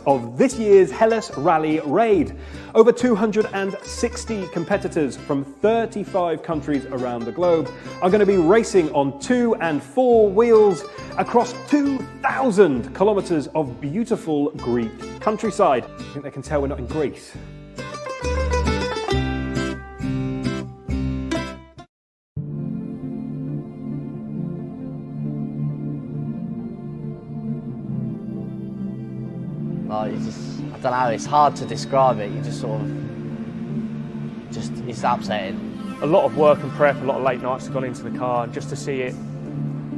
Of this year's Hellas Rally Raid. Over 260 competitors from 35 countries around the globe are going to be racing on 2 and 4 wheels across 2,000 kilometres of beautiful Greek countryside. I think they can tell we're not in Greece. I don't know, it's hard to describe it. You just sort of, it's upsetting. A lot of work and prep, a lot of late nights have gone into the car, and just to see it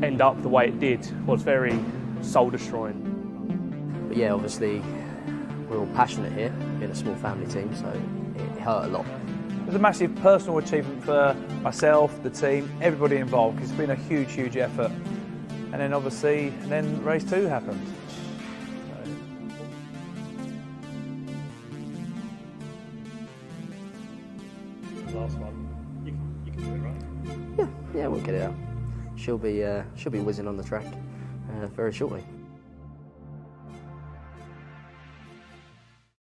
end up the way it did was very soul destroying. But yeah, obviously, we're all passionate here, being a small family team, so it hurt a lot. It was a massive personal achievement for myself, the team, everybody involved. It's been a huge, huge effort. And then obviously, race 2 happened. Last one, you can do it, right? Yeah, we'll get it out. She'll be whizzing on the track very shortly.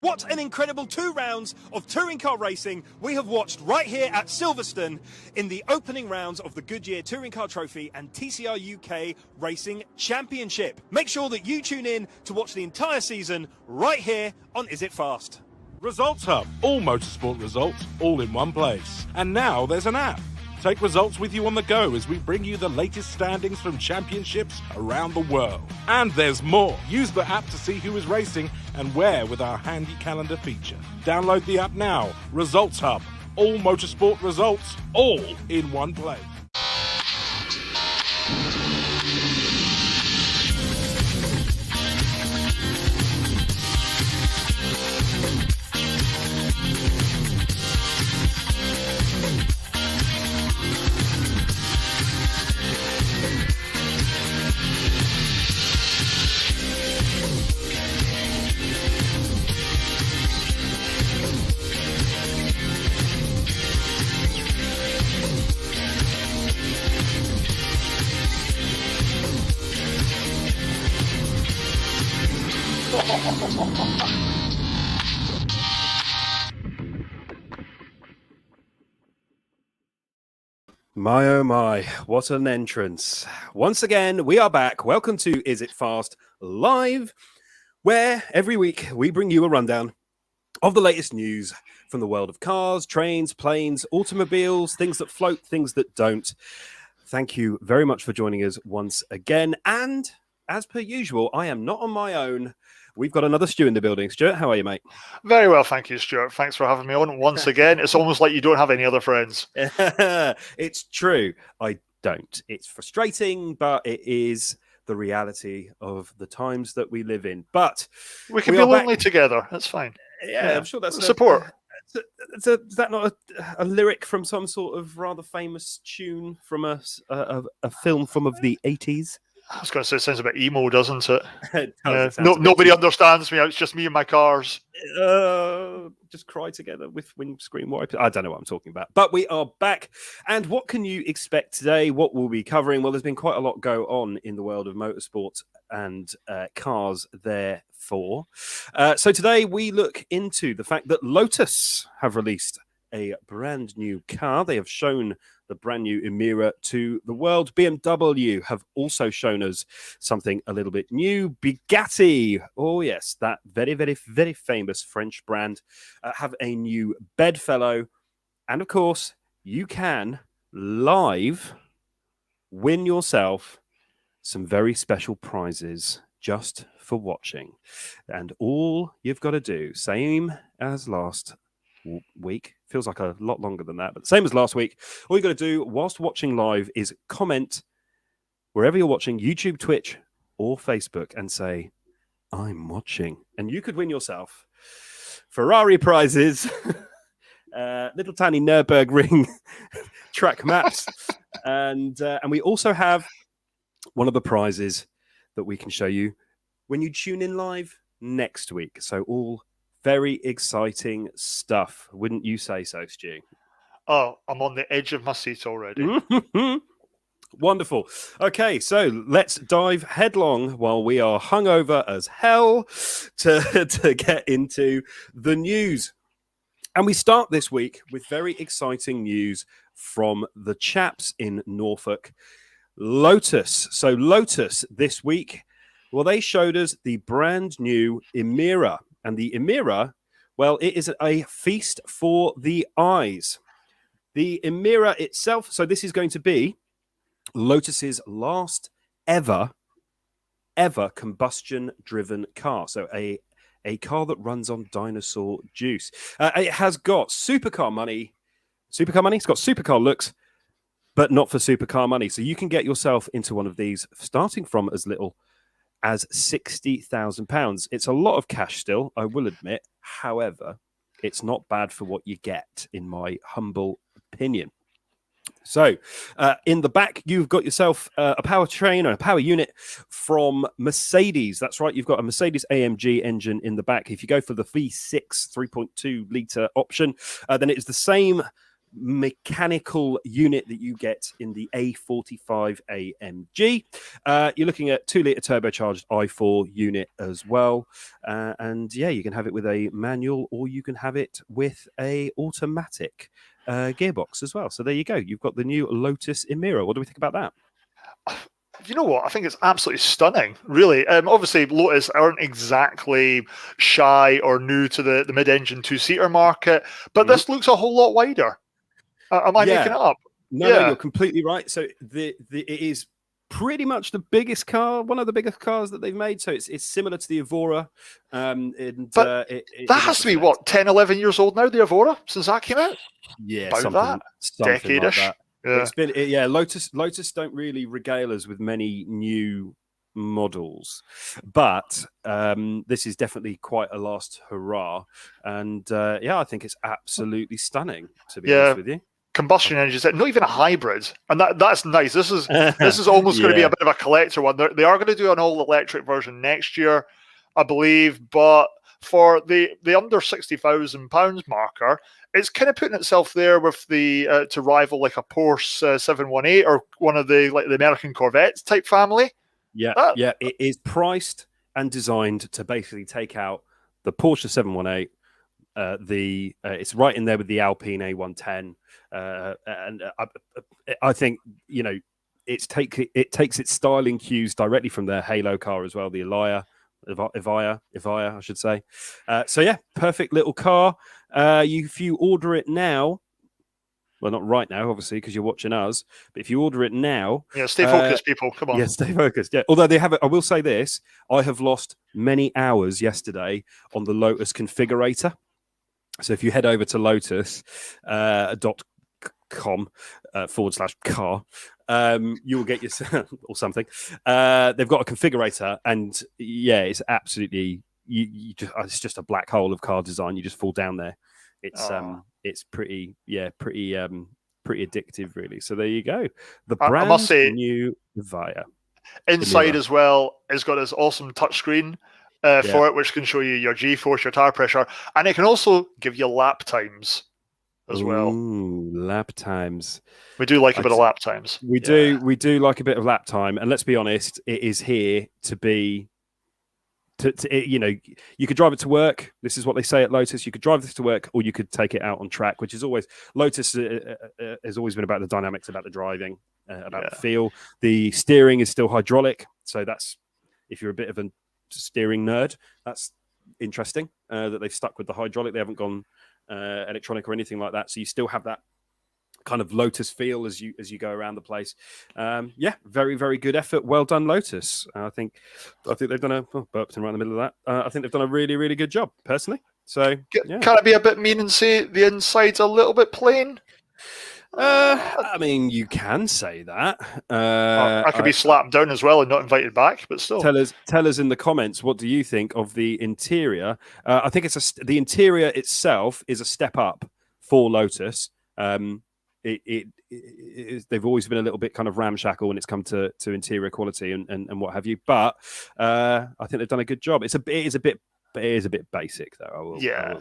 What an incredible 2 rounds of touring car racing we have watched right here at Silverstone in the opening rounds of the Goodyear Touring Car Trophy and TCR UK Racing Championship. Make sure that you tune in to watch the entire season right here on Is It Fast? Results Hub, all motorsport results, all in one place. And now there's an app. Take results with you on the go as we bring you the latest standings from championships around the world. And there's more. Use the app to see who is racing and where with our handy calendar feature. Download the app now. Results Hub, all motorsport results, all in one place. My oh my, what an entrance. Once again, we are back. Welcome to Is It Fast Live, where every week we bring you a rundown of the latest news from the world of cars, trains, planes, automobiles, things that float, things that don't. Thank you very much for joining us once again. And as per usual, I am not on my own. We've got another Stu in the building. Stuart, how are you, mate? Very well, thank you, Stuart. Thanks for having me on once again. It's almost like you don't have any other friends. It's true. I don't. It's frustrating, but it is the reality of the times that we live in. But we can be lonely together. That's fine. Yeah, I'm sure that's support. Is that not a lyric from some sort of rather famous tune from a film from of the 80s? I was going to say, it sounds a bit emo, doesn't it? Nobody understands me. It's just me and my cars. Just cry together with windscreen wipers. I don't know what I'm talking about. But we are back. And what can you expect today? What we'll be covering? Well, there's been quite a lot go on in the world of motorsport and cars therefore. So today we look into the fact that Lotus have released a brand new car. They have shown the brand new Emira to the world. BMW have also shown us something a little bit new. Bugatti, oh yes, that very, very, very famous French brand, have a new bedfellow. And of course, you can live win yourself some very special prizes just for watching. And all you've got to do, same as last week, feels like a lot longer than that, but same as last week, all you got to do whilst watching live is comment wherever you're watching, YouTube, Twitch, or Facebook, and say, I'm watching. And you could win yourself Ferrari prizes, little tiny Nürburgring track maps, and we also have one of the prizes that we can show you when you tune in live next week. So all very exciting stuff. Wouldn't you say so, Stu? Oh, I'm on the edge of my seat already. Wonderful. Okay, so let's dive headlong while we are hungover as hell to get into the news. And we start this week with very exciting news from the chaps in Norfolk, Lotus. So Lotus this week, well, they showed us the brand new Emira. And the Emira, well, it is a feast for the eyes. The Emira itself, so this is going to be Lotus's last ever combustion-driven car. So a car that runs on dinosaur juice. It has got supercar money. Supercar money? It's got supercar looks, but not for supercar money. So you can get yourself into one of these starting from as little as £60,000. It's a lot of cash still, I will admit. However, it's not bad for what you get, in my humble opinion. So, in the back, you've got yourself a powertrain or a power unit from Mercedes. That's right, you've got a Mercedes AMG engine in the back. If you go for the V6 3.2 litre option, then it is the same mechanical unit that you get in the A45 AMG. You're looking at 2-litre turbocharged i4 unit as well. And yeah, you can have it with a manual or you can have it with a automatic gearbox as well. So there you go. You've got the new Lotus Emira. What do we think about that? You know what? I think it's absolutely stunning, really. Obviously, Lotus aren't exactly shy or new to the mid-engine two-seater market, but this looks a whole lot wider. Am I making it up? No, you're completely right. So it is pretty much the biggest car, one of the biggest cars that they've made. So it's similar to the Evora. But that has to be, what, 10, 11 years old now, the Evora, since that came out? Yeah, about something decade-ish. like that. Yeah. It's been, Lotus don't really regale us with many new models, but this is definitely quite a last hurrah. And I think it's absolutely stunning, to be honest with you. Combustion engines, not even a hybrid, and that's nice. This is almost going to be a bit of a collector one. They are going to do an all electric version next year, I believe, but for the under £60,000 marker, it's kind of putting itself there with the to rival like a Porsche 718 or one of the American Corvettes type family. It is priced and designed to basically take out the Porsche 718. It's right in there with the Alpine A110, and I think it takes its styling cues directly from their Halo car as well, the Evija, I should say. Perfect little car. If you order it now, well, not right now, obviously, because you're watching us, but if you order it now, stay focused, people. Come on, stay focused. Yeah, although they have it, I will say this: I have lost many hours yesterday on the Lotus configurator. So if you head over to lotus.com/car, you will get yourself or something. They've got a configurator, and it's absolutely it's just a black hole of car design. You just fall down there. It's pretty addictive, really. So there you go. The brand I must say, new Evija. Inside as well, it's got this awesome touchscreen. For it, which can show you your G-force, your tire pressure, and it can also give you lap times as well. Ooh, lap times. We do like a bit of lap times. We do like a bit of lap time, and let's be honest, it is here to be. You could drive it to work. This is what they say at Lotus. You could drive this to work, or you could take it out on track, which is always Lotus has always been about the dynamics, about the driving, about the feel. The steering is still hydraulic, so that's if you're a bit of a steering nerd, that's interesting that they've stuck with the hydraulic. They haven't gone electronic or anything like that, so you still have that kind of Lotus feel as you go around the place. Very, very good effort. Well done, Lotus. I think they've done burped right in the middle of that. I think they've done a really, really good job personally. So can I be a bit mean and say the inside's a little bit plain? I mean, you can say that. I could be slapped down as well and not invited back, but still. Tell us in the comments, what do you think of the interior? I think the interior itself is a step up for Lotus. They've always been a little bit kind of ramshackle when it's come to interior quality and what have you. But I think they've done a good job. It is a bit But it is a bit basic, though. I will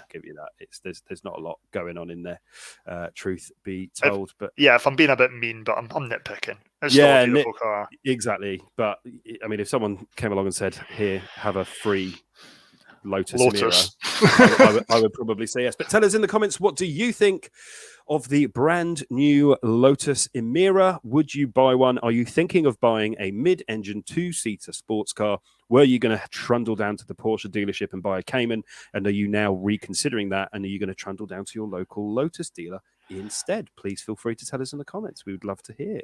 give you that. There's not a lot going on in there. Truth be told, but if I'm being a bit mean, but I'm nitpicking. It's yeah, still a beautiful car. Exactly. But I mean, if someone came along and said, "Here, have a free Lotus Emira," I would probably say yes. But tell us in the comments, what do you think of the brand new Lotus Emira? Would you buy one? Are you thinking of buying a mid-engine 2-seater sports car? Were you going to trundle down to the Porsche dealership and buy a Cayman? And are you now reconsidering that? And are you going to trundle down to your local Lotus dealer instead? Please feel free to tell us in the comments. We would love to hear.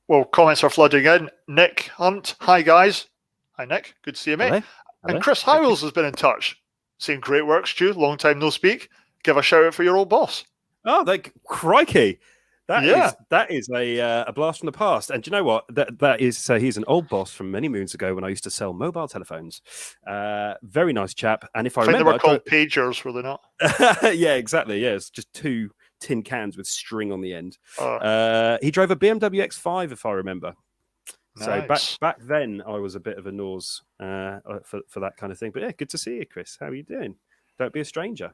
Well, comments are flooding in. Nick Hunt, hi guys. Hi Nick, good to see you, mate. Hello. And Chris Howells has been in touch, saying great work, Stu. Long time no speak. Give a shout out for your old boss. Oh, crikey! That is a blast from the past. And do you know what? That is he's an old boss from many moons ago when I used to sell mobile telephones. Very nice chap. And if I remember, they were called pagers, were they not? Yeah, exactly. Yeah, it's just 2 tin cans with string on the end. He drove a BMW X5, if I remember. Nice. So back then, I was a bit of a nose for that kind of thing. But yeah, good to see you, Chris. How are you doing? Don't be a stranger.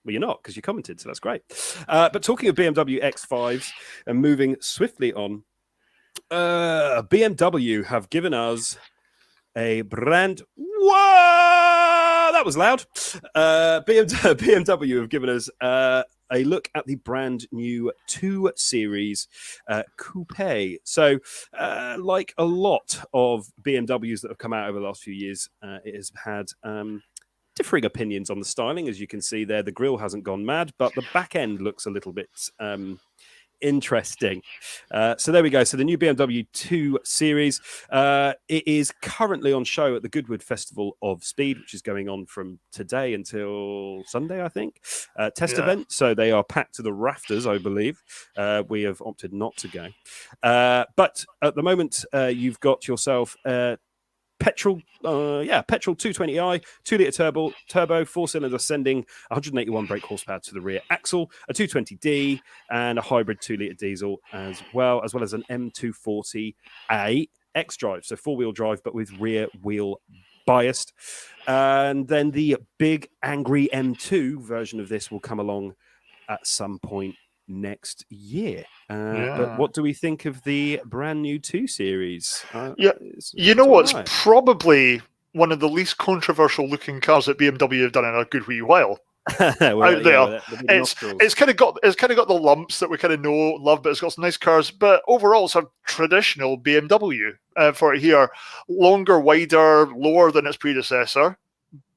Well, you're not, because you commented, so that's great. But talking of BMW X5s and moving swiftly on, BMW have given us a brand... Whoa! That was loud. BMW have given us a look at the brand new 2 Series Coupe. So, like a lot of BMWs that have come out over the last few years, it has had... differing opinions on the styling. As you can see there, the grille hasn't gone mad, but the back end looks a little bit interesting. So there we go. So the new BMW 2 Series, it is currently on show at the Goodwood Festival of Speed, which is going on from today until Sunday, I think. Test event. So they are packed to the rafters, I believe. We have opted not to go. But at the moment, you've got yourself... petrol 220i, 2-litre turbo, 4-cylinder sending 181 brake horsepower to the rear axle, a 220D, and a hybrid 2-litre diesel as well as an M240A X-Drive, so 4-wheel drive, but with rear wheel biased. And then the big angry M2 version of this will come along at some point next year. But what do we think of the brand new 2 Series? You know what's probably one of the least controversial looking cars that BMW have done in a good wee while. Out there. It's kind of got the lumps that we kind of love, but it's got some nice cars. But overall, it's a traditional BMW for it here. Longer, wider, lower than its predecessor,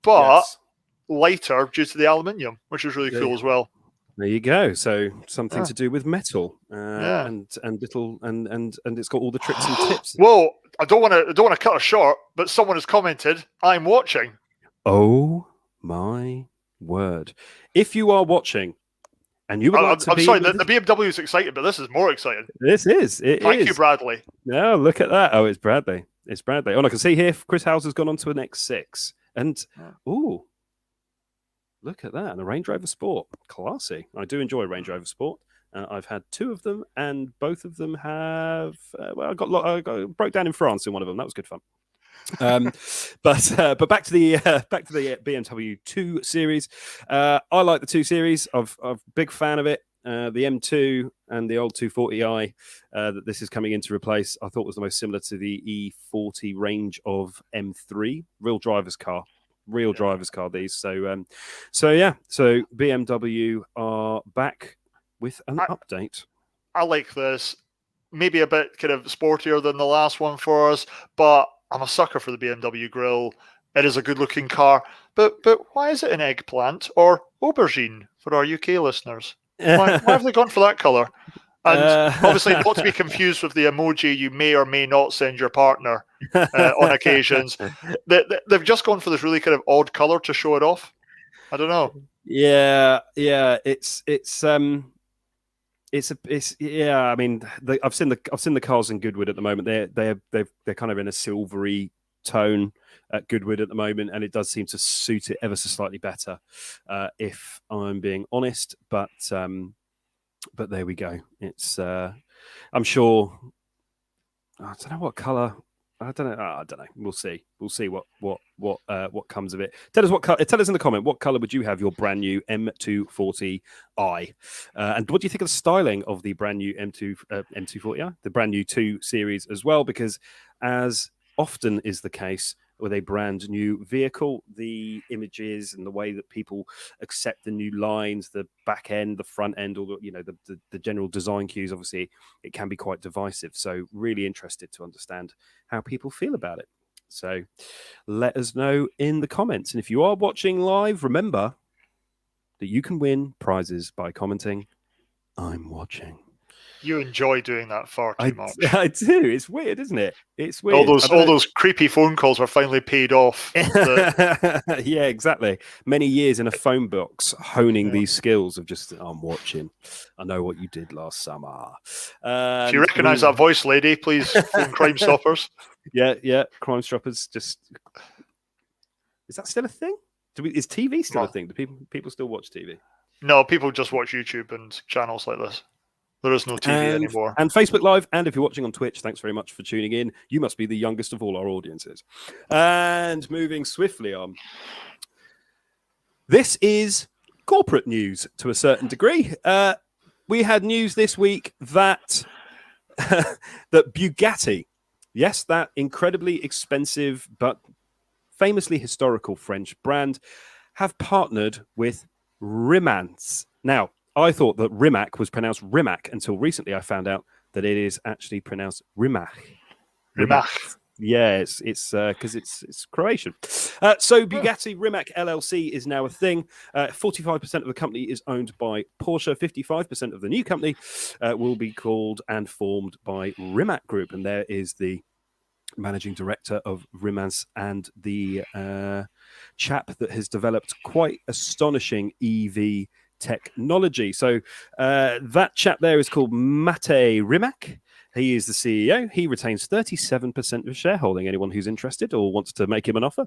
but lighter due to the aluminium, which is really cool as well. There you go. So something to do with metal, and little and it's got all the tricks and tips. Well, I don't want to cut us short, but someone has commented, "I'm watching." Oh my word! If you are watching, and you would like to I'm sorry, the BMW is excited, but this is more exciting. This is. Thank you, Bradley. No, look at that. Oh, it's Bradley. It's Bradley. Oh, I can see here, Chris Howes has gone on to an X6, and look at that, and a Range Rover Sport. Classy. I do enjoy Range Rover Sport. I've had 2 of them, and both of them have... I broke down in France in one of them. That was good fun. But back to the BMW 2 Series. I like the 2 Series. I'm a big fan of it. The M2 and the old 240i that this is coming in to replace, I thought was the most similar to the E40 range of M3. Real driver's car. These. So BMW are back with an update. I like this. Maybe a bit kind of sportier than the last one for us, but I'm a sucker for the BMW grille. It is a good looking car, but why is it an eggplant or aubergine for our UK listeners? Why have they gone for that colour? And obviously not to be confused with the emoji you may or may not send your partner on occasions. They've just gone for this really kind of odd colour to show it off. I don't know. Yeah. It's I mean, I've seen the cars in Goodwood at the moment. They're kind of in a silvery tone at Goodwood at the moment, and it does seem to suit it ever so slightly better, if I'm being honest. But there we go. It's I'm sure I don't know what colour I don't know. I don't know. We'll see. We'll see what comes of it. Tell us tell us in the comment what color would you have your brand new M240i, and what do you think of the styling of the brand new M240i, the brand new 2 Series as well? Because as often is the case with a brand new vehicle, the images and the way that people accept the new lines, the back end, the front end, or the general design cues, obviously it can be quite divisive. So really interested to understand how people feel about it. So let us know in the comments. And if you are watching live, remember that you can win prizes by commenting, "I'm watching." You enjoy doing that far too much. I do. It's weird, isn't it? It's weird. All those creepy phone calls were finally paid off. Yeah, exactly. Many years in a phone box honing these skills of just, "I'm watching. I know what you did last summer." If you recognise that voice, lady, please phone Crime Stoppers. Yeah. Crime Stoppers. Is that still a thing? Is TV still a thing? Do people still watch TV? No, people just watch YouTube and channels like this. There is no TV anymore. And Facebook Live. And if you're watching on Twitch, thanks very much for tuning in. You must be the youngest of all our audiences. And moving swiftly on. This is corporate news to a certain degree. We had news this week that that Bugatti, yes, that incredibly expensive but famously historical French brand, have partnered with Rimac. Now, I thought that Rimac was pronounced Rimac until recently I found out that it is actually pronounced Rimac. Rimac. Yeah, it's because it's Croatian. So Bugatti Rimac LLC is now a thing. 45% of the company is owned by Porsche. 55% of the new company will be called and formed by Rimac Group, and there is the managing director of Rimac and the chap that has developed quite astonishing EV technology. So that chap there is called Mate Rimac. He is the CEO. He retains 37% of shareholding. Anyone who's interested or wants to make him an offer,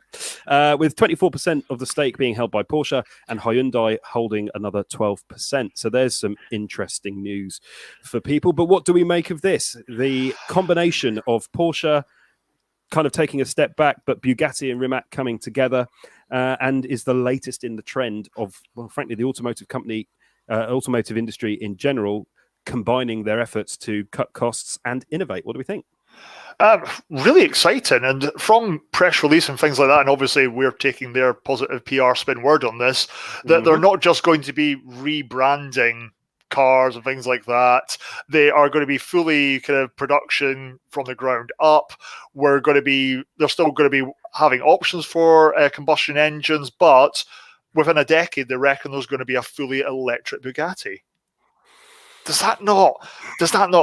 with 24% of the stake being held by Porsche and Hyundai holding another 12%. So there's some interesting news for people. But what do we make of this? The combination of Porsche kind of taking a step back, but Bugatti and Rimac coming together, and is the latest in the trend of, well, frankly, the automotive industry in general, combining their efforts to cut costs and innovate. What do we think? Really exciting. And from press release and things like that, and obviously we're taking their positive PR spin word on this, that they're not just going to be rebranding cars and things like that. They are going to be fully kind of production from the ground up. They're still going to be having options for combustion engines, but within a decade, they reckon there's going to be a fully electric Bugatti. Does that not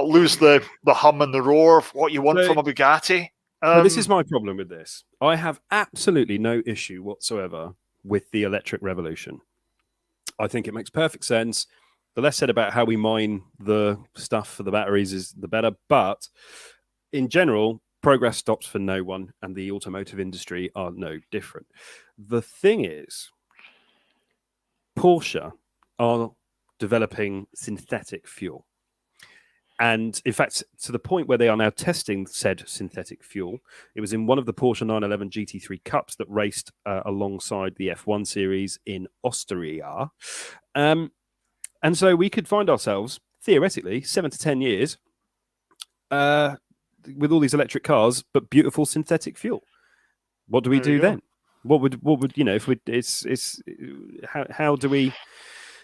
lose the hum and the roar of what you want from a Bugatti? Well, this is my problem with this. I have absolutely no issue whatsoever with the electric revolution. I think it makes perfect sense. The less said about how we mine the stuff for the batteries is the better. But in general, progress stops for no one, and the automotive industry are no different. The thing is, Porsche are developing synthetic fuel. And in fact, to the point where they are now testing said synthetic fuel. It was in one of the Porsche 911 GT3 Cups that raced alongside the F1 series in Austria. And so we could find ourselves, theoretically, 7 to 10 years with all these electric cars, but beautiful synthetic fuel. What do we do then? What would if how do we,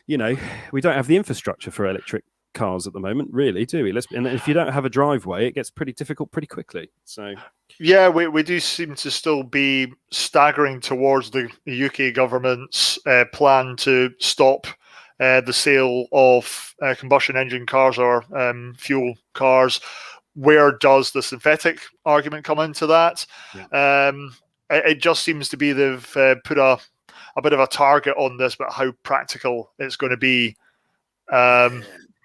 we don't have the infrastructure for electric cars at the moment, really, do we? And if you don't have a driveway, it gets pretty difficult pretty quickly. So yeah, we do seem to still be staggering towards the UK government's plan to stop the sale of combustion engine cars or fuel cars. Where does the synthetic argument come into that? Yeah. It just seems to be they've put a bit of a target on this, but how practical it's going to be.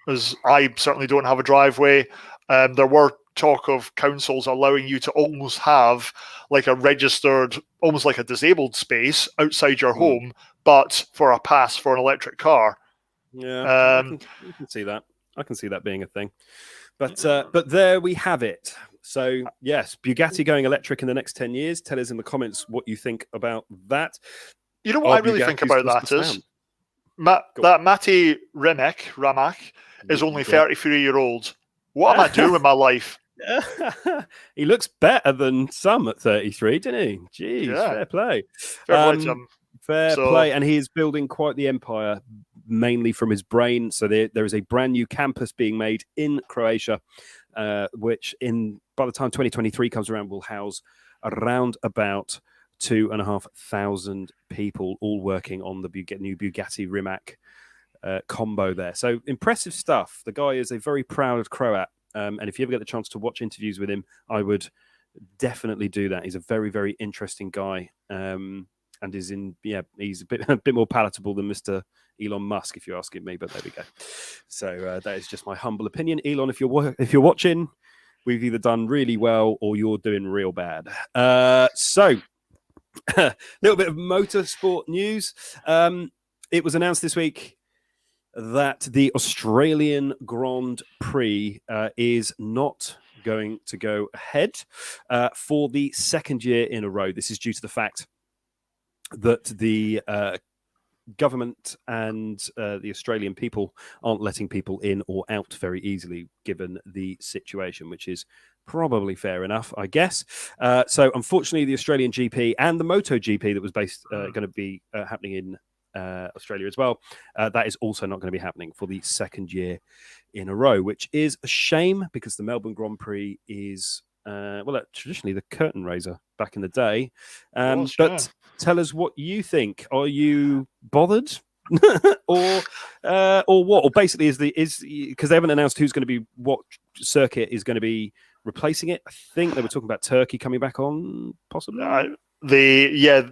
As I certainly don't have a driveway. There were talk of councils allowing you to almost have like a registered, almost like a disabled space outside your home, but for a pass for an electric car. Yeah, I can see that. I can see that being a thing. But there we have it. So, yes, Bugatti going electric in the next 10 years. Tell us in the comments what you think about that. You know what I really think about that is that Matty Rimac is only 33-year-old. What am I doing with my life? He looks better than some at 33, didn't he? Jeez, fair play. Fair play. And he is building quite the empire, mainly from his brain. So there is a brand new campus being made in Croatia, which by the time 2023 comes around, will house around about 2,500 people, all working on the new Bugatti Rimac combo there. So impressive stuff. The guy is a very proud Croat. And if you ever get the chance to watch interviews with him, I would definitely do that. He's a very, very interesting guy. And he's a bit more palatable than Mr. Elon Musk, if you're asking me. But there we go. So that is just my humble opinion. Elon, if you're watching, we've either done really well or you're doing real bad. So a little bit of motorsport news. It was announced this week that the Australian Grand Prix is not going to go ahead for the second year in a row. This is due to the fact that the government and the Australian people aren't letting people in or out very easily, given the situation, which is probably fair enough, I guess. So, unfortunately, the Australian GP and the MotoGP that was going to be happening in Australia as well, that is also not going to be happening for the second year in a row, which is a shame because the Melbourne Grand Prix is traditionally the curtain raiser back in the day. But tell us what you think. Are you bothered? or what? Or basically, is because they haven't announced who's going to be, what circuit is going to be replacing it. I think they were talking about Turkey coming back on, possibly.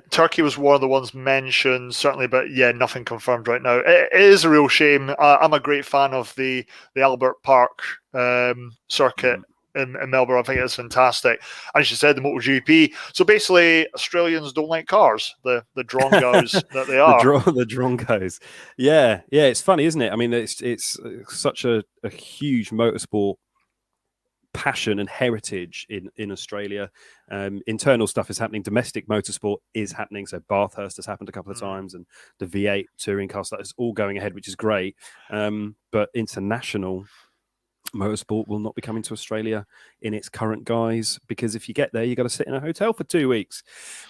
Turkey was one of the ones mentioned, certainly, but nothing confirmed right now. It is a real shame. I'm a great fan of the Albert Park circuit in Melbourne. I think it's fantastic. As you said, the MotoGP. So basically, Australians don't like cars, the drongos that they are. The drongos. Yeah, it's funny, isn't it? I mean, it's such a huge motorsport passion and heritage in Australia. Internal stuff is happening. Domestic motorsport is happening. So Bathurst has happened a couple of times, and the V8 touring car stuff is all going ahead, which is great. But international motorsport will not be coming to Australia in its current guise, because if you get there, you got to sit in a hotel for 2 weeks,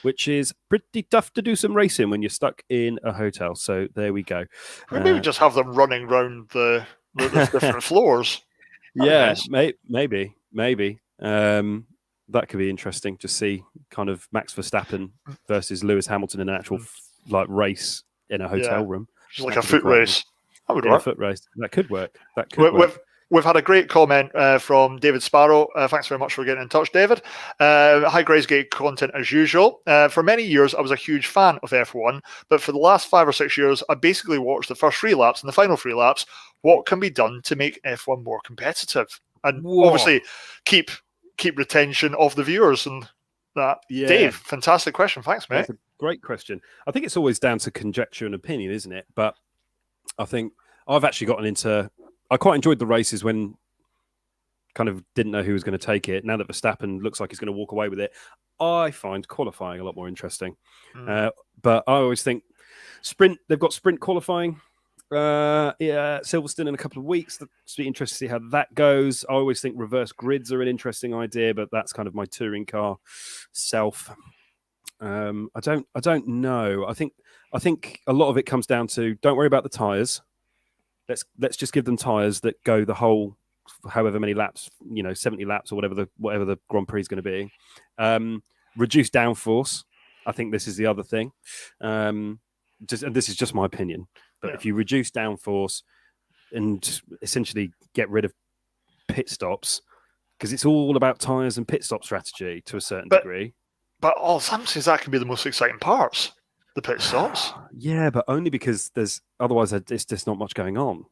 which is pretty tough to do some racing when you're stuck in a hotel. So there we go. Maybe we just have them running around the different floors. Maybe. That could be interesting to see, kind of Max Verstappen versus Lewis Hamilton in an actual race in a hotel room. Just like a foot race. That would work. A foot race. That could work. Work. We've had a great comment from David Sparrow. Thanks very much for getting in touch, David. Hi, Grace, great content as usual. For many years, I was a huge fan of F1, but for the last 5 or 6 years, I basically watched the first 3 laps and the final 3 laps. What can be done to make F1 more competitive? And obviously, keep retention of the viewers and that. Yeah. Dave, fantastic question. Thanks, mate. That's a great question. I think it's always down to conjecture and opinion, isn't it? But I think I've actually gotten into... I quite enjoyed the races when kind of didn't know who was going to take it. Now that Verstappen looks like he's going to walk away with it, I find qualifying a lot more interesting. But I always think they've got sprint qualifying. Silverstone in a couple of weeks. That's be interesting to see how that goes. I always think reverse grids are an interesting idea, but that's kind of my touring car self. I don't know. I think a lot of it comes down to, don't worry about the tyres. Let's just give them tyres that go the whole, however many laps, 70 laps or whatever the Grand Prix is going to be. Reduce downforce. I think this is the other thing. And this is just my opinion. But if you reduce downforce and essentially get rid of pit stops, because it's all about tyres and pit stop strategy to a certain degree. But sometimes that can be the most exciting parts. The pit stops. Yeah, but only because otherwise there's just not much going on.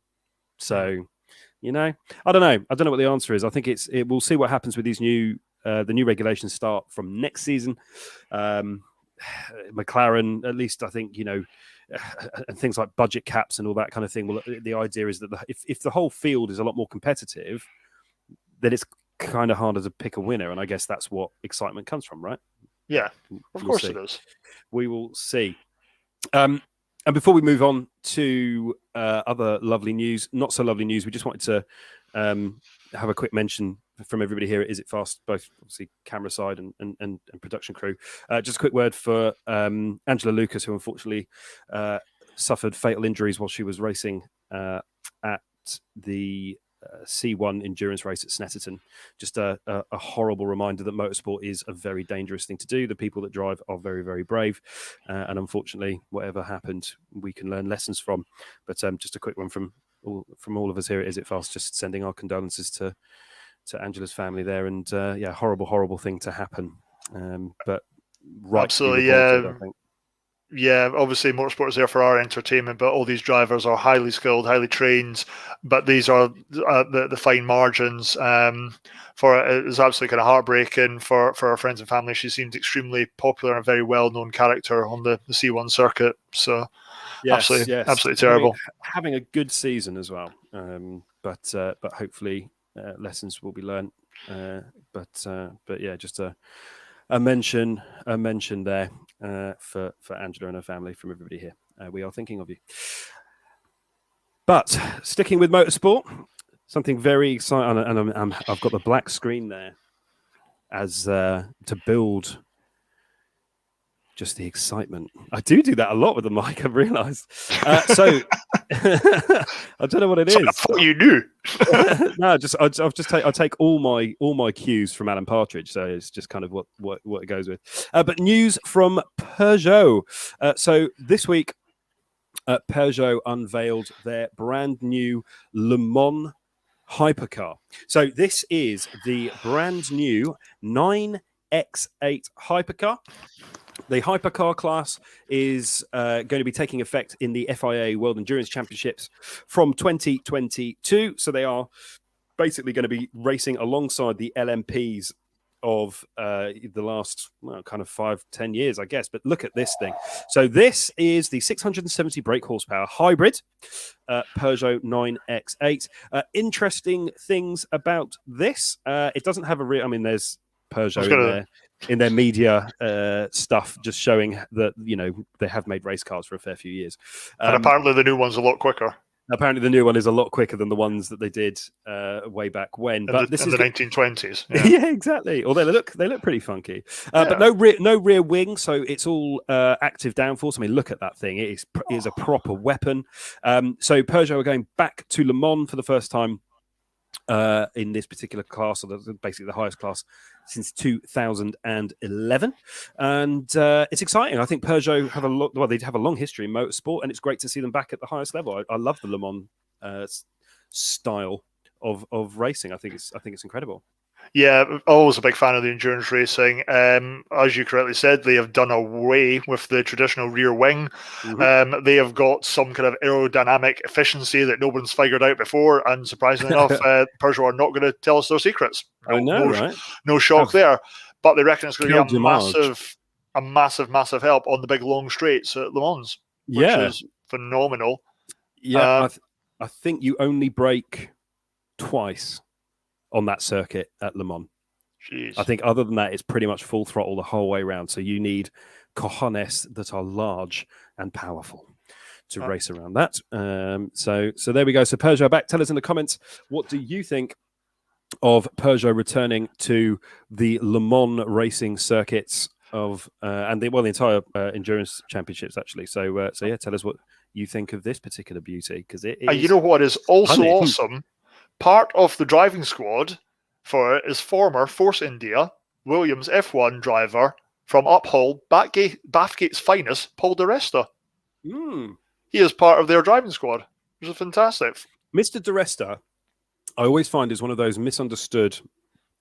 So, I don't know. I don't know what the answer is. I think we'll see what happens with these the new regulations start from next season. McLaren, at least I think, and things like budget caps and all that kind of thing. Well, the idea is that if the whole field is a lot more competitive, then it's kind of harder to pick a winner, and I guess that's what excitement comes from, right? Yeah, of course it is. We will see. And before we move on to other lovely news, not so lovely news, we just wanted to have a quick mention from everybody here at Is It Fast, both obviously camera side and production crew. Just a quick word for Angela Lucas, who unfortunately suffered fatal injuries while she was racing at the C1 endurance race at Snetterton. Just a horrible reminder that motorsport is a very dangerous thing to do. The people that drive are very, very brave. And unfortunately, whatever happened, we can learn lessons from. But just a quick one from all of us here at Is It Fast, just sending our condolences to Angela's family there. And horrible, horrible thing to happen. But right, absolutely, I think. Yeah, obviously motorsport is there for our entertainment, but all these drivers are highly skilled, highly trained. But these are the fine margins. It was absolutely kind of heartbreaking for our friends and family. She seemed extremely popular and a very well-known character on the C1 circuit. So absolutely terrible. Having a good season as well. But hopefully lessons will be learned. But yeah, just a mention there for Angela and her family from everybody here. We are thinking of you. But sticking with motorsport, something very exciting, and I've got the black screen there as to build just the excitement. I do that a lot with the mic, I've realised. So I don't know what it is. I thought you knew. No, I take all my cues from Alan Partridge, so it's just kind of what it goes with. But news from Peugeot. So this week, Peugeot unveiled their brand new Le Mans Hypercar. So this is the brand new 9X8 Hypercar. The Hypercar class is going to be taking effect in the FIA World Endurance Championships from 2022. So they are basically going to be racing alongside the LMPs of the last kind of 5-10 years, I guess. But look at this thing. So this is the 670 brake horsepower hybrid Peugeot 9X8. Interesting things about this. It doesn't have a real... I mean, there's Peugeot in their media stuff, just showing that, they have made race cars for a fair few years. And apparently the new one's a lot quicker. Apparently the new one is a lot quicker than the ones that they did way back when. But this is the 1920s. Yeah. Yeah, exactly. Although they look pretty funky. But no rear wing, so it's all active downforce. I mean, look at that thing. It is a proper weapon. So Peugeot are going back to Le Mans for the first time in this particular class, or basically the highest class since 2011, and it's exciting. I think Peugeot have they have a long history in motorsport, and it's great to see them back at the highest level. I love the Le Mans style of racing. I think it's incredible. Yeah, always a big fan of the endurance racing. As you correctly said, they have done away with the traditional rear wing. Mm-hmm. They have got some kind of aerodynamic efficiency that no one's figured out before, and surprisingly enough, Peugeot are not going to tell us their secrets. I know, right? No shock there. But they reckon it's going to be a massive help on the big long straights at Le Mans, which is phenomenal. Yeah, I think you only brake twice on that circuit at Le Mans. Jeez. I think other than that, it's pretty much full throttle the whole way around. So you need cojones that are large and powerful to race around that. So there we go. So Peugeot back. Tell us in the comments, what do you think of Peugeot returning to the Le Mans racing circuits of and the entire endurance championships actually. So yeah, tell us what you think of this particular beauty, because it is. You know what is also awesome? Part of the driving squad for it is former Force India Williams F1 driver from Uphull, Bathgate's finest, Paul Di Resta. Mm. He is part of their driving squad, which is fantastic. Mr. Di Resta, I always find, is one of those misunderstood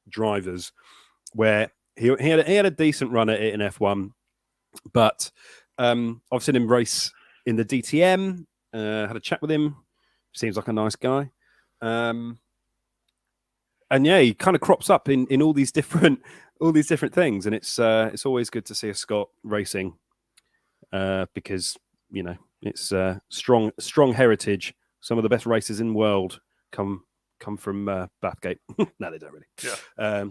drivers where he had a decent run at it in F1, but I've seen him race in the DTM, had a chat with him, seems like a nice guy. And yeah, he kind of crops up in all these different things, and it's always good to see a Scot racing because it's strong heritage. Some of the best racers in the world come come from Bathgate. No, they don't really. Yeah.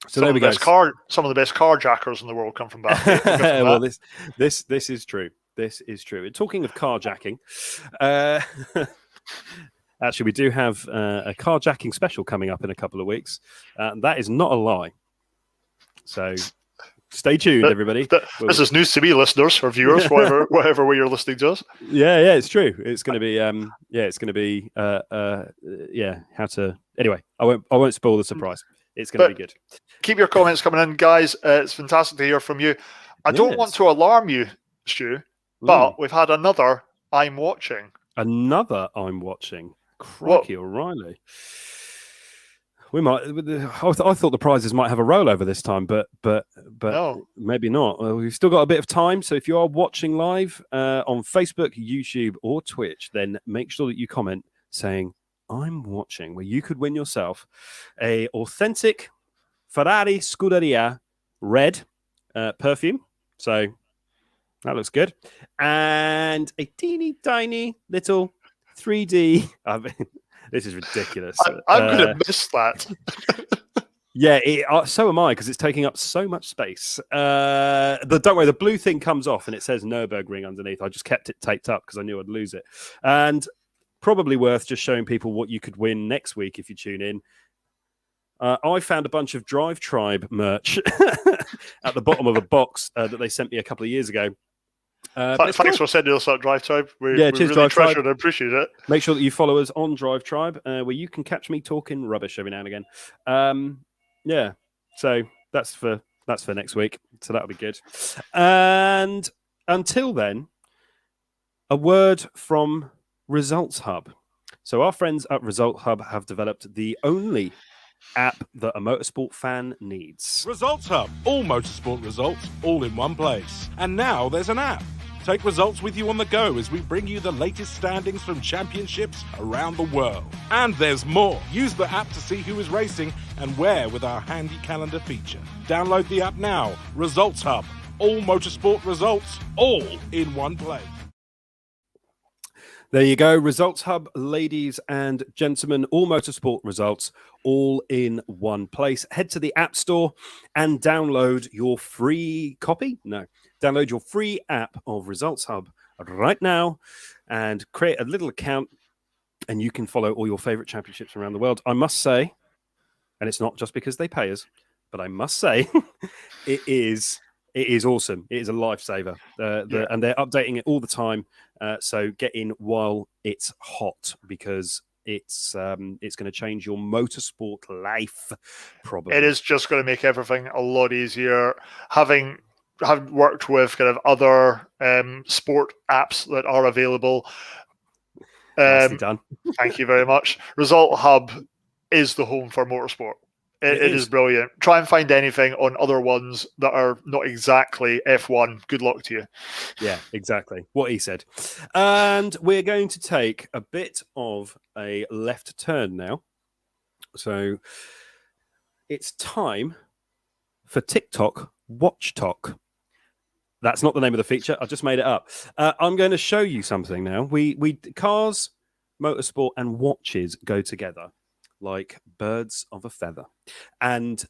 So there we go. Some of the best carjackers in the world come from Bathgate. Well, this is true. This is true. And talking of carjacking, actually, we do have a carjacking special coming up in a couple of weeks. That is not a lie. So stay tuned, everybody. This is news to me, listeners or viewers, whatever way you're listening to us. Yeah, it's true. It's going to be, how to. Anyway, I won't spoil the surprise. It's going to be good. Keep your comments coming in, guys. It's fantastic to hear from you. I don't want to alarm you, Stu, but we've had another I'm watching. Another I'm watching. Crikey, O'Reilly. We might. I thought the prizes might have a rollover this time, but no. Maybe not. We've still got a bit of time. So if you are watching live on Facebook, YouTube, or Twitch, then make sure that you comment saying I'm watching, where you could win yourself a authentic Ferrari Scuderia red perfume. So that looks good, and a teeny tiny little 3D. I mean, this is ridiculous. I'm going to miss that. Yeah, so am I, because it's taking up so much space. Don't worry, the blue thing comes off and it says Nürburgring underneath. I just kept it taped up because I knew I'd lose it. And probably worth just showing people what you could win next week if you tune in. I found a bunch of Drive Tribe merch at the bottom of a box that they sent me a couple of years ago. Thanks for sending us that Drive Tribe. We cheers, really Drive treasure Tribe. and appreciate it. Make sure that you follow us on Drive Tribe, where you can catch me talking rubbish every now and again. Yeah, so that's for next week. So that'll be good. And until then, a word from Results Hub. So our friends at Result Hub have developed the only app that a motorsport fan needs. Results Hub. All motorsport results, all in one place. And now there's an app. Take results with you on the go as we bring you the latest standings from championships around the world. And there's more. Use the app to see who is racing and where with our handy calendar feature. Download the app now. Results Hub. All motorsport results, all in one place. There you go. Results Hub, ladies and gentlemen. All motorsport results, all in one place. Head to the App Store and download your free copy. No, download your free app of Results Hub right now and create a little account, and you can follow all your favorite championships around the world. I must say, and it's not just because they pay us, but I must say, it is awesome. It is a lifesaver. And they're updating it all the time. So get in while it's hot, because it's going to change your motorsport life, probably. It is just going to make everything a lot easier. Having worked with kind of other sport apps that are available. Nicely done. Thank you very much. Result Hub is the home for motorsport. It is brilliant. Try and find anything on other ones that are not exactly F1. Good luck to you. Yeah, exactly. What he said. And we're going to take a bit of a left turn now. So it's time for TikTok Watch Talk. That's not the name of the feature. I just made it up. I'm going to show you something now. We cars, motorsport, and watches go together like birds of a feather. And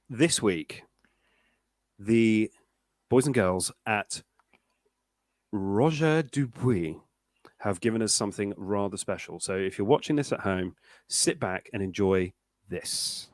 this week, the boys and girls at Roger Dupuis have given us something rather special. So if you're watching this at home, sit back and enjoy this.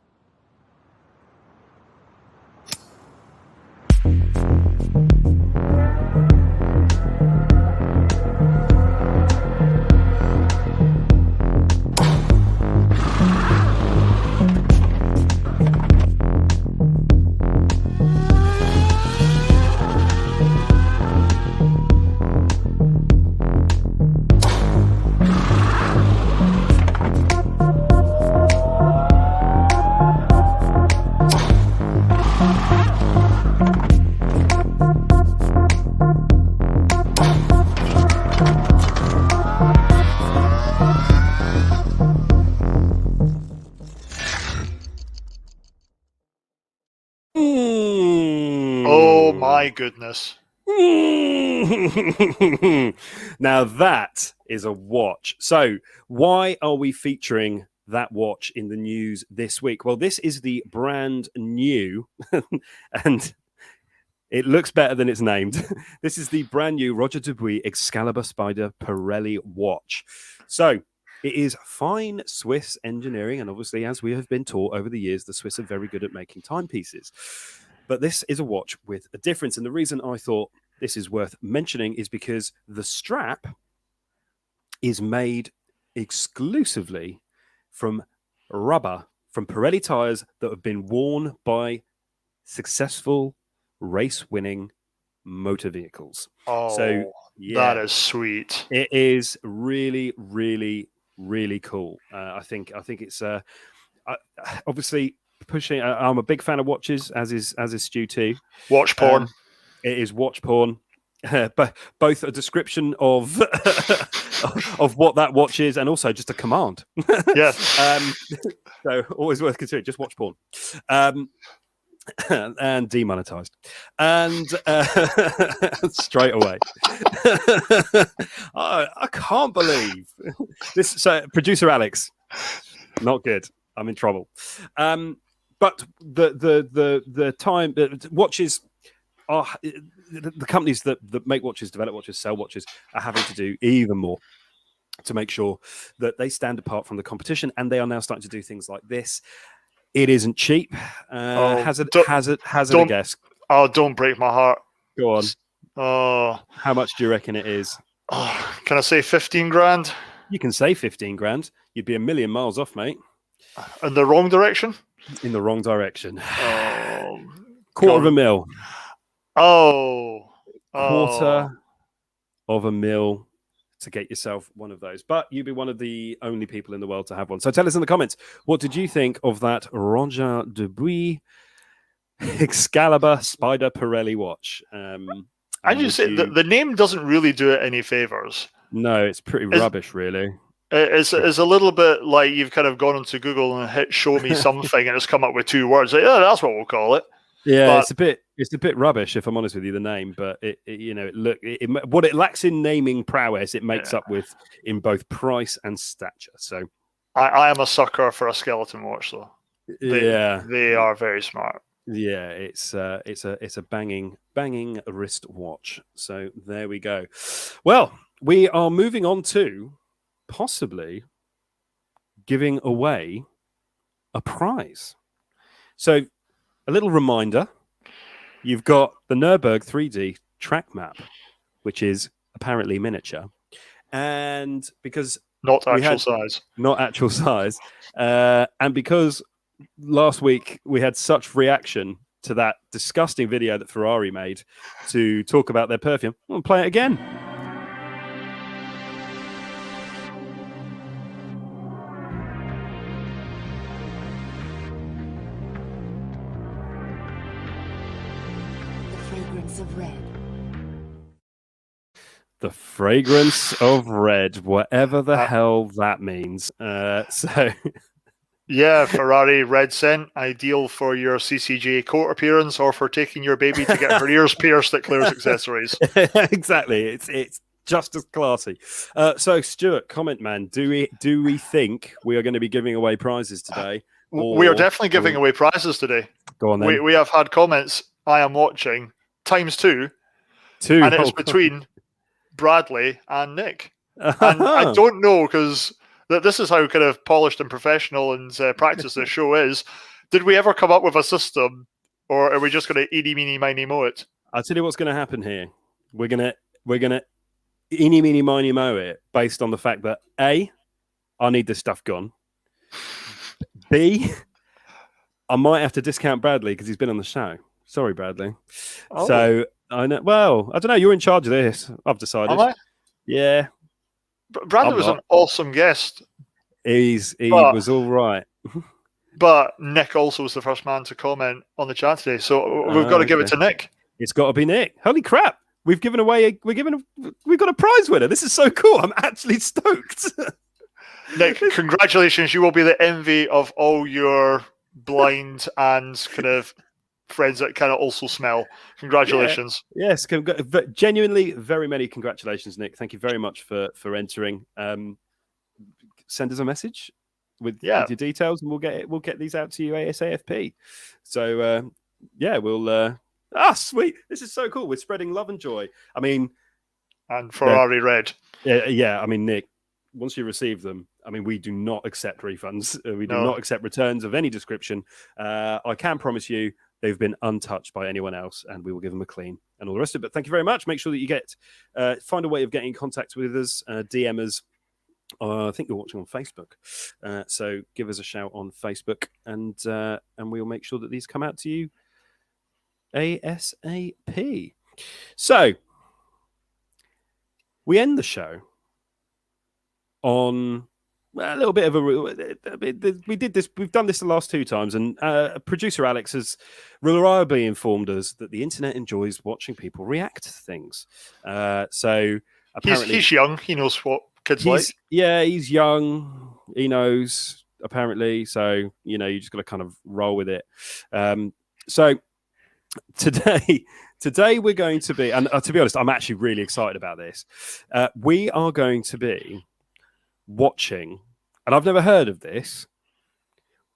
Oh my goodness. Now that is a watch. So why are we featuring that watch in the news this week? Well, this is the brand new, and it looks better than it's named. This is the brand new Roger Dubuis Excalibur Spider Pirelli watch. So it is fine Swiss engineering, and obviously, as we have been taught over the years, the Swiss are very good at making timepieces. But this is a watch with a difference, and the reason I thought this is worth mentioning is because the strap is made exclusively from rubber, from Pirelli tires that have been worn by successful race-winning motor vehicles. Oh, so yeah, that is sweet. It is really, really, really cool. I think it's obviously pushing. I'm a big fan of watches, as is Stu too. Watch porn. It is watch porn. But both a description of of what that watch is, and also just a command. Yes. So always worth considering. Just watch porn, and demonetized, and straight away. I can't believe this. So producer Alex, not good. I'm in trouble. But the time watches. The companies that make watches, develop watches, sell watches are having to do even more to make sure that they stand apart from the competition, and they are now starting to do things like this. It isn't cheap. Hazard a guess. Oh, don't break my heart. Go on. Oh, how much do you reckon it is? Oh, can I say 15 grand? You can say 15 grand. You'd be a million miles off, mate. In the wrong direction? In the wrong direction. Oh, quarter of a mil. Oh. Quarter of a mil to get yourself one of those. But you'd be one of the only people in the world to have one. So tell us in the comments, what did you think of that Roger Dubuis Excalibur Spider Pirelli watch? I just say the name doesn't really do it any favors. No, it's pretty rubbish, really. It's a little bit like you've kind of gone onto Google and hit show me something and it's come up with two words. Like, oh, that's what we'll call it. Yeah, but it's a bit rubbish, if I'm honest with you, the name. But what it lacks in naming prowess, it makes up with in both price and stature. So I am a sucker for a skeleton watch, though. They are very smart. Yeah, it's a banging wrist watch. So there we go. Well, we are moving on to possibly giving away a prize. So a little reminder, you've got the Nürburgring 3D track map, which is apparently miniature. And because not actual size, and because last week we had such reaction to that disgusting video that Ferrari made to talk about their perfume, we'll play it again. Of red. The fragrance of red, whatever the hell that means. Yeah, Ferrari red scent, ideal for your CCJ court appearance or for taking your baby to get her ears pierced at Claire's Accessories. Exactly, it's just as classy. So, Stuart, comment man, do we think we are going to be giving away prizes today? We are definitely giving away prizes today. Go on then. We have had comments. I am watching. ×2, and it's between Bradley and Nick. And I don't know, because this is how kind of polished and professional and practiced this show is. Did we ever come up with a system, or are we just going to eeny, meeny, miny, moe it? I'll tell you what's going to happen here. We're gonna eeny, meeny, miny, moe it based on the fact that A, I need this stuff gone. B, I might have to discount Bradley because he's been on the show. Sorry, Bradley. Oh. So I know. Well, I don't know. You're in charge of this. I've decided. Am I? Yeah. Bradley was an awesome guest. He was all right. But Nick also was the first man to comment on the chat today, so we've got to give it to Nick. It's got to be Nick. Holy crap! We've got a prize winner. This is so cool. I'm actually stoked. Nick, congratulations! You will be the envy of all your blind and kind of friends that kind of also smell. Congratulations. Yeah. Yes, genuinely very many congratulations, Nick. Thank you very much for entering. Send us a message with your details, and we'll get these out to you ASAP. So we'll sweet. This is so cool. We're spreading love and joy. I mean, and Ferrari red. Yeah. I mean, Nick, once you receive them, I mean, we do not accept refunds. We do not accept returns of any description. I can promise you they've been untouched by anyone else, and we will give them a clean and all the rest of it. But thank you very much. Make sure that you find a way of getting in contact with us, DM us. I think you're watching on Facebook. So give us a shout on Facebook, and we'll make sure that these come out to you ASAP. So we end the show on a little bit of we did this. We've done this the last 2 times, and producer Alex has reliably informed us that the internet enjoys watching people react to things. So apparently, he's young. He knows what kids like. Yeah, he's young. He knows apparently. So you just got to kind of roll with it. So today we're going to be, and to be honest, I'm actually really excited about this. We are going to be watching, and I've never heard of this.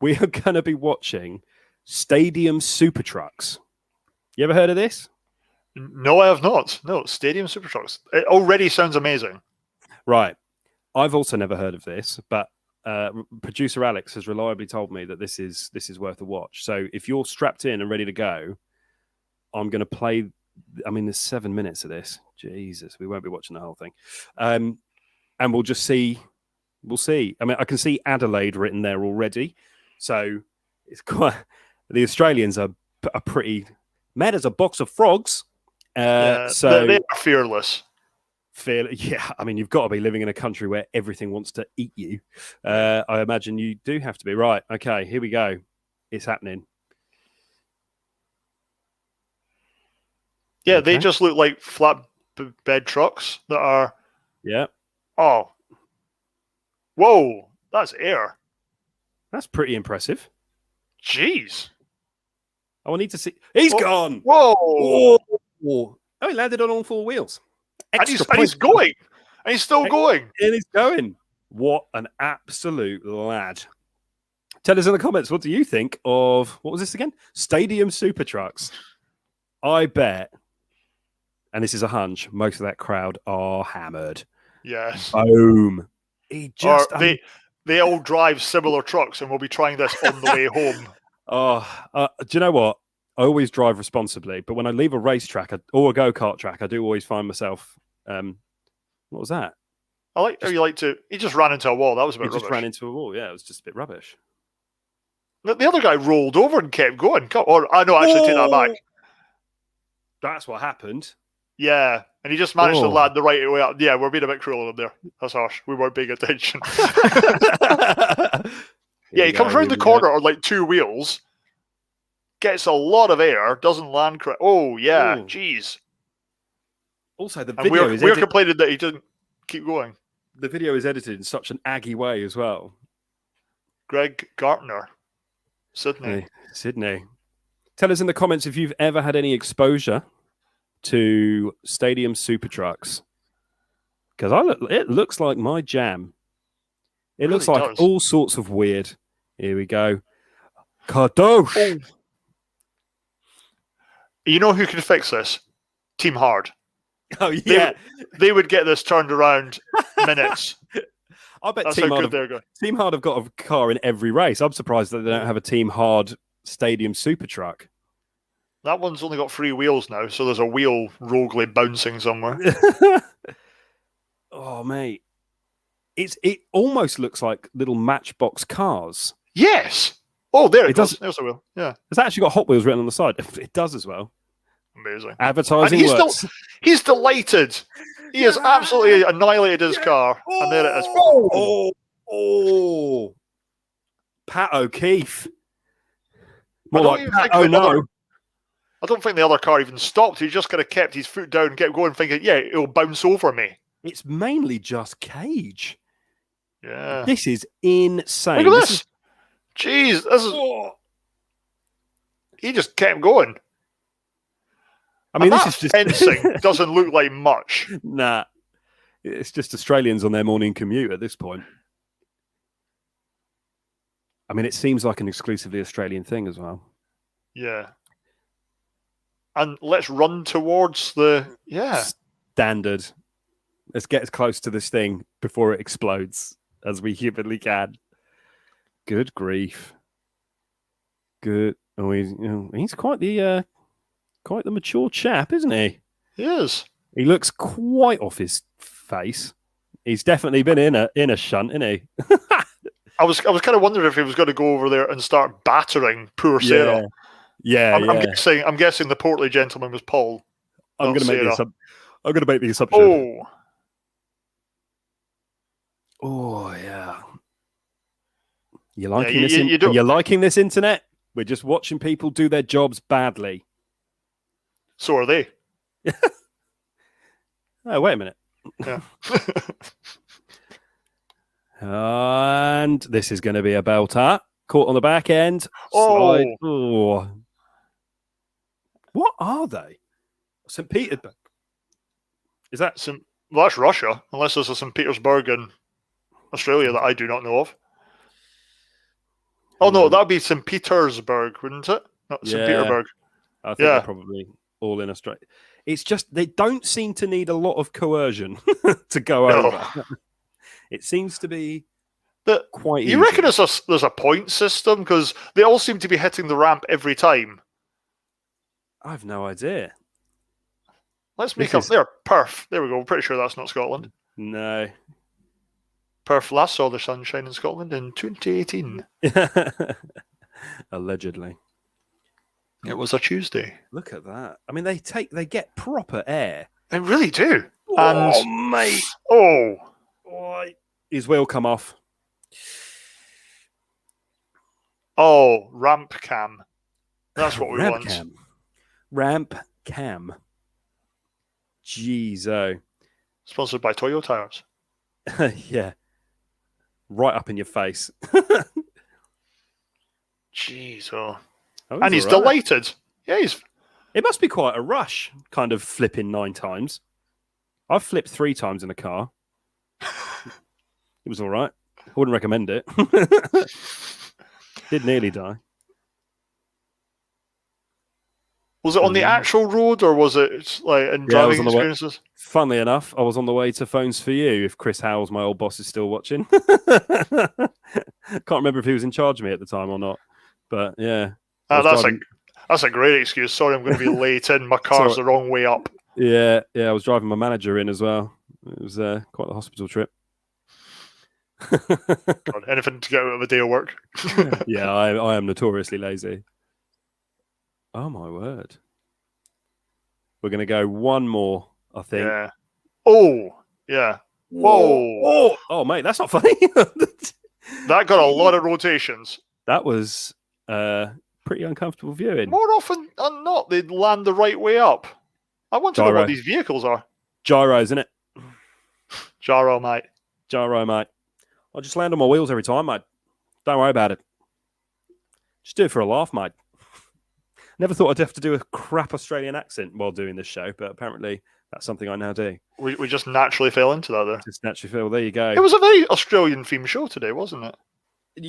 We are going to be watching Stadium Super Trucks. You ever heard of this? No, I have not. No, Stadium Super Trucks. It already sounds amazing. Right. I've also never heard of this, but producer Alex has reliably told me that this is worth a watch. So if you're strapped in and ready to go, I'm going to play. I mean, there's 7 minutes of this. Jesus, we won't be watching the whole thing. And we'll just see. We'll see. I mean, I can see Adelaide written there already. So it's quite. The Australians are pretty mad as a box of frogs. So they are fearless. Yeah, I mean, you've got to be living in a country where everything wants to eat you. I imagine you do have to be. Right. Okay, here we go. It's happening. Yeah, they just look like flatbed trucks that are. Yeah. Oh. Whoa, that's air. That's pretty impressive. Jeez. I need to see. He's gone. Whoa. Oh, he landed on all 4 wheels. And he's going. And he's still going. And he's going. What an absolute lad. Tell us in the comments, what do you think of, what was this again? Stadium Super Trucks. I bet, and this is a hunch, most of that crowd are hammered. Yes. Boom. They all drive similar trucks, and we'll be trying this on the way home. Do you know what? I always drive responsibly, but when I leave a racetrack or a go-kart track, I do always find myself. What was that? I like how you like to. He just ran into a wall. That was a bit rubbish. Just ran into a wall. Yeah, it was just a bit rubbish. The other guy rolled over and kept going. Or I know, actually, take that back. That's what happened. Yeah, and he just managed to land the right way up. Yeah, we're being a bit cruel in there. That's harsh. We weren't paying attention. He comes around the corner on like 2 wheels, gets a lot of air, doesn't land correct. Oh, yeah, jeez. Also, the video we're complaining that he didn't keep going. The video is edited in such an aggy way as well. Greg Gartner, Sydney. Hey, Sydney. Tell us in the comments if you've ever had any exposure to Stadium Super Trucks, because it looks like my jam. It looks like does. All sorts of weird. Here we go. Kadosh. Oh. You know who can fix this? Team Hard. Oh yeah, they would get this turned around minutes. I bet Team Hard have got a car in every race. I'm surprised that they don't have a Team Hard Stadium Super Truck. That one's only got 3 wheels now, so there's a wheel roguely bouncing somewhere. Oh, mate. It almost looks like little Matchbox cars. Yes! Oh, there it does. There's a wheel. Yeah. It's actually got Hot Wheels written on the side. It does as well. Amazing. Advertising works. He's delighted. He has absolutely annihilated his car. And there it is. Oh. Pat O'Keefe. More like Pat no. I don't think the other car even stopped. He just kind of kept his foot down and kept going, thinking, yeah, it'll bounce over me. It's mainly just cage. Yeah. This is insane. Look at this. Jeez, this is... He just kept going. I mean, this is just... fencing doesn't look like much. Nah. It's just Australians on their morning commute at this point. I mean, it seems like an exclusively Australian thing as well. Yeah. And let's run towards the Standard. Let's get as close to this thing before it explodes as we humanly can. Good grief. Good. Oh, he's quite the mature chap, isn't he? He is. He looks quite off his face. He's definitely been in a shunt, isn't he? I was kind of wondering if he was going to go over there and start battering poor Sarah. Yeah, I'm guessing the portly gentleman was Paul. I'm going to make the assumption. Oh yeah. You liking this? You're liking this internet? We're just watching people do their jobs badly. So are they. Oh, wait a minute. Yeah. And this is going to be a belter. Caught on the back end. Oh. Slide. Oh. What are they? St. Petersburg. Is that Well, that's Russia, unless there's a St. Petersburg in Australia that I do not know of. Oh, no, that'd be St. Petersburg, wouldn't it? Not St. Petersburg. I think they're probably all in Australia. It's just they don't seem to need a lot of coercion to go over. It seems to be quite easy. You reckon there's a point system? Because they all seem to be hitting the ramp every time. I have no idea. Let's make up there. Perth. There we go. I'm pretty sure that's not Scotland. No. Perth last saw the sunshine in Scotland in 2018. Allegedly. It was a Tuesday. Look at that. I mean, they get proper air. They really do. Oh, mate. Oh. His wheel come off. Oh, ramp cam. That's what we want. Ramp cam. Jeez, oh. Sponsored by Toyo Tires. Yeah. Right up in your face. Jeez, oh. And he's delighted. Yeah, It must be quite a rush, kind of flipping 9 times. I've flipped 3 times in a car. It was all right. I wouldn't recommend it. Did nearly die. Was it on the actual road or was it like in driving experiences? Funnily enough, I was on the way to Phones for You, if Chris Howells, my old boss, is still watching. Can't remember if he was in charge of me at the time or not. But yeah. That's a great excuse. Sorry, I'm going to be late in. My car's the wrong way up. Yeah, I was driving my manager in as well. It was quite the hospital trip. God, anything to get out of a day of work. Yeah, I am notoriously lazy. Oh my word. We're going to go one more, I think. Yeah. Oh, yeah. Whoa. Oh, mate, that's not funny. That got a lot of rotations. That was pretty uncomfortable viewing. More often than not, they'd land the right way up. I want to know what these vehicles are. Gyros, isn't it? Gyro, mate. I'll just land on my wheels every time, mate. Don't worry about it. Just do it for a laugh, mate. Never thought I'd have to do a crap Australian accent while doing this show, but apparently that's something I now do. We just naturally fell into that there. Just naturally fell. There you go. It was a very Australian themed show today, wasn't it?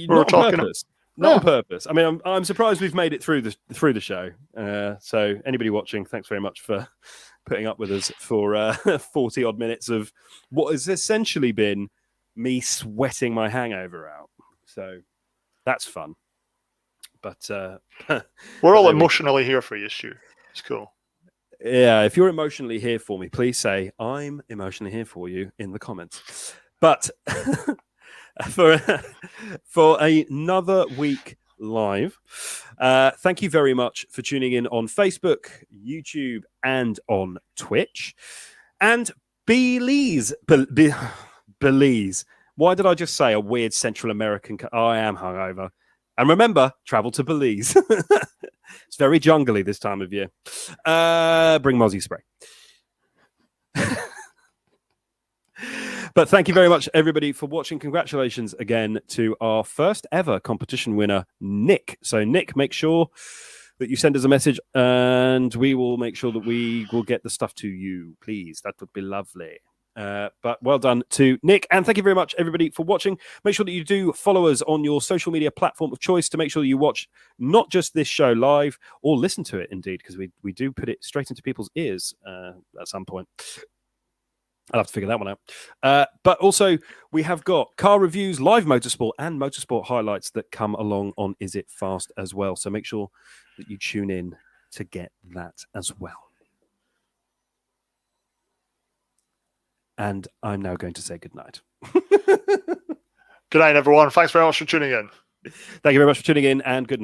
Not on purpose. Not on purpose. I mean, I'm surprised we've made it through the show. So anybody watching, thanks very much for putting up with us for 40 odd minutes of what has essentially been me sweating my hangover out. So that's fun. But we're all emotionally here for you, Stu. It's cool. Yeah, if you're emotionally here for me, please say I'm emotionally here for you in the comments. But for another week live, thank you very much for tuning in on Facebook, YouTube, and on Twitch. And Belize. Why did I just say a weird Central American? I am hungover. And remember, travel to Belize. It's very jungly this time of year. Bring Mozzie spray. But thank you very much, everybody, for watching. Congratulations again to our first ever competition winner, Nick. So, Nick, make sure that you send us a message and we will make sure that we will get the stuff to you, please. That would be lovely. But well done to Nick. And thank you very much, everybody, for watching. Make sure that you do follow us on your social media platform of choice to make sure that you watch not just this show live or listen to it, indeed, because we do put it straight into people's ears at some point. I'll have to figure that one out. But also, we have got car reviews, live motorsport, and motorsport highlights that come along on Is It Fast as well. So make sure that you tune in to get that as well. And I'm now going to say goodnight. Good night, everyone. Thanks very much for tuning in. Thank you very much for tuning in, and good night.